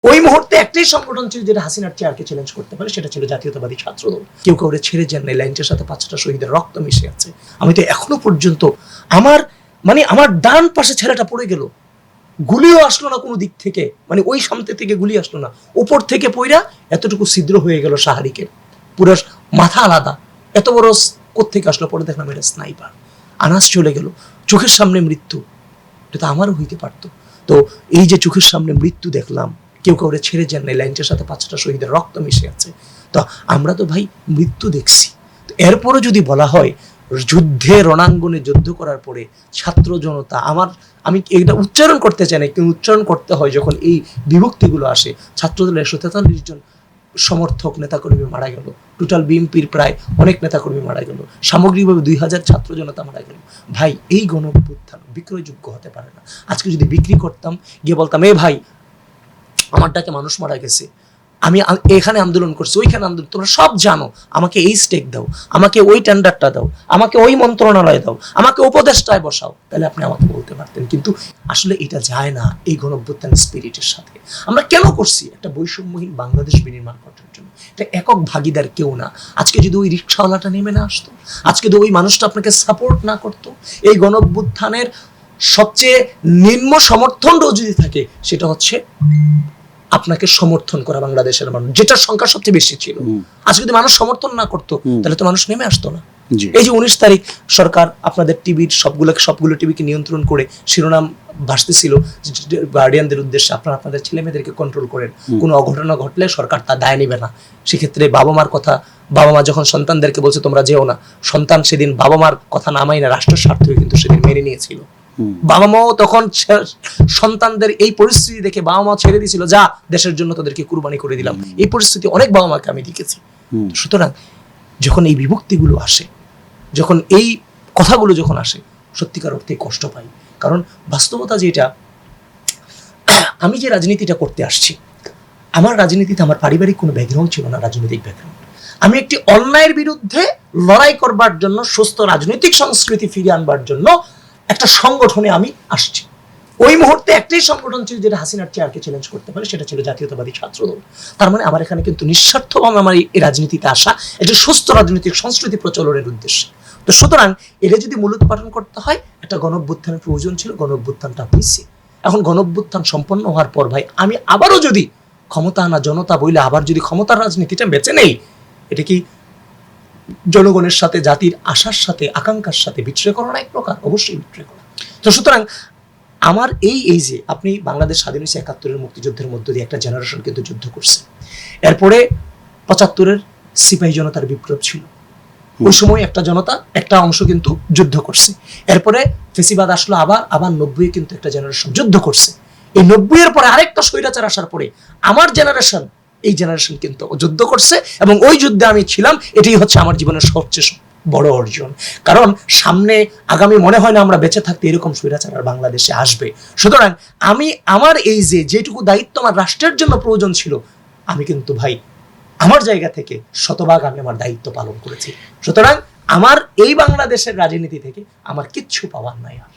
ওই মুহূর্তে একটাই সংগঠন ছিল যেটা হাসিনার চেয়ারকে চ্যালেঞ্জ করতে পারে, সেটা ছিল জাতীয়তাবাদী ছাত্রদল। কেউ কাউরে ছেড়ে যান নাই, লাইনটার সাথে 5টা শহীদের রক্ত মিশে আছে। আমি তো এখনো পর্যন্ত আমার ডান পাশে ছেলেটা পড়ে গেল, গুলিও আসলো না কোনো দিক থেকে, ওই সামনে থেকে গুলি আসলো না, উপর থেকে পইরা এতটুকু ছিদ্র হয়ে গেল শাহারিকের, পুরো মাথা আলাদা, এত বড় কোত্থেকে আসলো? পরে দেখলাম এটা স্নাইপার। আনাস চলে গেল, চোখের সামনে মৃত্যু। এটা তো আমারও হইতে পারতো। তো এই যে চোখের সামনে মৃত্যু দেখলাম, কেউ কাউরে ছেড়ে যান নাই, লাইনটার সাথে 5টা শহীদের রক্ত মিশে আছে, তো আমরা তো ভাই মৃত্যু দেখছি। এরপরও যদি বলা হয় যুদ্ধে রণাঙ্গনে যুদ্ধ করার পরে ছাত্র জনতা, আমি এটা উচ্চারণ করতে চাই না, কিন্তু উচ্চারণ করতে হয় যখন এই বিভক্তিগুলো আসে। ছাত্রদলের 143 জন সমর্থক নেতাকর্মী মারা গেল, টোটাল বিএনপির প্রায় অনেক নেতাকর্মী মারা গেল, সামগ্রিকভাবে 2000 ছাত্র জনতা মারা গেল। ভাই, এই গণঅভ্যুত্থান বিক্রয়যোগ্য হতে পারে না। আজকে যদি বিক্রি করতাম, গিয়ে বলতাম এ ভাই আমার ডাকে মানুষ মারা গেছে, আমি এখানে আন্দোলন করছি, ওইখানে আন্দোলন, তোমরা সব জানো, আমাকে এই স্টেক দাও, আমাকে ওই টেন্ডারটা দাও, আমাকে ওই মন্ত্রণালয় দাও, আমাকে উপদেষ্টায় বসাও, তাহলে আপনি আমাকে বলতে পারতেন। কিন্তু আসলে এটা যায় না এই গণঅভ্যুত্থান স্পিরিটের সাথে। আমরা কেন করছি? একটা বৈষম্যহীন বাংলাদেশ বিনির্মাণ করার জন্য। এটা একক ভাগিদার কেউ না। আজকে যদি ওই রিক্সাওয়ালাটা নেমে না আসতো, আজকে যদি ওই মানুষটা আপনাকে সাপোর্ট না করতো, এই গণঅভ্যুত্থানের সবচেয়ে নিম্ন সমর্থনটাও যদি থাকে, সেটা হচ্ছে আপনাকে সমর্থন করা বাংলাদেশের মানুষ, যেটার সংখ্যা সবচেয়ে বেশি ছিল। আজ যদি মানুষ সমর্থন না করতো, তাহলে তো মানুষ নেমে আসতো না। এই যে 19 তারিখ সরকার আপনাদের টিভির সবগুলো টিভিকে নিয়ন্ত্রণ করে শিরোনাম ভাসতেছিল গার্ডিয়ানদের উদ্দেশ্যে, আপনারা আপনাদের ছেলে মেয়েদেরকে কন্ট্রোল করেন, কোনো অঘটনা ঘটলে সরকার তা দায় নেবে না। সেক্ষেত্রে বাবা মার কথা, বাবা মা যখন সন্তানদেরকে বলছে তোমরা যেও না, সন্তান সেদিন বাবা মার কথা নামাই না, রাষ্ট্রের স্বার্থই কিন্তু সেদিন মেনে নিয়েছিল। বাবা মাও তখন সন্তানদের এই পরিস্থিতি দেখে বাবা মা ছেড়ে দিয়েছিল, যা দেশের জন্য তাদেরকে কুরবানি করে দিলাম। এই পরিস্থিতি অনেক বাবা মাকে আমি দেখেছি। সুতরাং যখন এই বিভক্তিগুলো আসে, যখন এই কথাগুলো যখন আসে, সত্যিকার অর্থে কষ্ট পাই। কারণ বাস্তবতা যেটা, আমি যে রাজনীতিটা করতে আসছি, আমার রাজনীতিতে আমার পারিবারিক কোনো ব্যাকগ্রাউন্ড ছিল না, রাজনৈতিক ব্যাকগ্রাউন্ড। আমি একটি অন্যায়ের বিরুদ্ধে লড়াই করবার জন্য, সুস্থ রাজনৈতিক সংস্কৃতি ফিরিয়ে আনবার জন্য একটা সংগঠনে আমি আসছি। ওই মুহূর্তে একটাই সংগঠন ছিল যেটা হাসিনার চেয়ারকে চ্যালেঞ্জ করতে পারে, সেটা ছিল জাতীয়তাবাদী ছাত্রদল। তার মানে আমার এখানে কিন্তু নিঃস্বার্থভাবে আমার এই রাজনীতিতে আসা একটা সুস্থ রাজনৈতিক সংস্কৃতি প্রচলনের উদ্দেশ্যে। তো সুতরাং এটা যদি মূলোৎপাটন করতে হয়, একটা গণঅভ্যুত্থানের প্রয়োজন ছিল, গণঅভ্যুত্থানটা হয়েছে। এখন গণঅভ্যুত্থান সম্পন্ন হওয়ার পর ভাই, আমি আবারও যদি ক্ষমতা আনা জনতা বইলে আবার যদি ক্ষমতার রাজনীতিটা বেঁচে নেই, এটা কি জনগণের সাথে, জাতির আশার সাথে, আকাঙ্ক্ষার সাথে বিট্রে করা না এক প্রকার? অবশ্যই বিট্রে করা। তো সুতরাং আমার এই যে আপনি বাংলাদেশ স্বাধীন হয়েছে 71-এর মুক্তিযুদ্ধের মধ্য দিয়ে একটা জেনারেশন কিন্তু যুদ্ধ করছে। এরপরে 75-এর সিপাহী জনতার বিপ্লব ছিল, ওই সময় একটা অংশ কিন্তু যুদ্ধ করছে। এরপরে ফেসিবাদ আসলো, আবার 90-এ কিন্তু একটা জেনারেশন যুদ্ধ করছে। এই 90-এর পরে আরেকটা স্বৈরাচার আসার পরে আমার এই জেনারেশন কিন্তু যুদ্ধ করছে, এবং ওই যুদ্ধে আমি ছিলাম। এটাই হচ্ছে আমার জীবনের সবচেয়ে বড় অর্জন। কারণ সামনে আগামী মনে হয় না আমরা বেঁচে থাকতে এরকম স্বৈরাচার আর বাংলাদেশে আসবে। সুতরাং আমার এই যেটুকু দায়িত্ব আমার রাষ্ট্রের জন্য প্রয়োজন ছিল, আমি কিন্তু ভাই আমার জায়গা থেকে শতভাগ আমি আমার দায়িত্ব পালন করেছি। সুতরাং আমার এই বাংলাদেশের রাজনীতি থেকে আমার কিচ্ছু পাওয়ার নাই আর।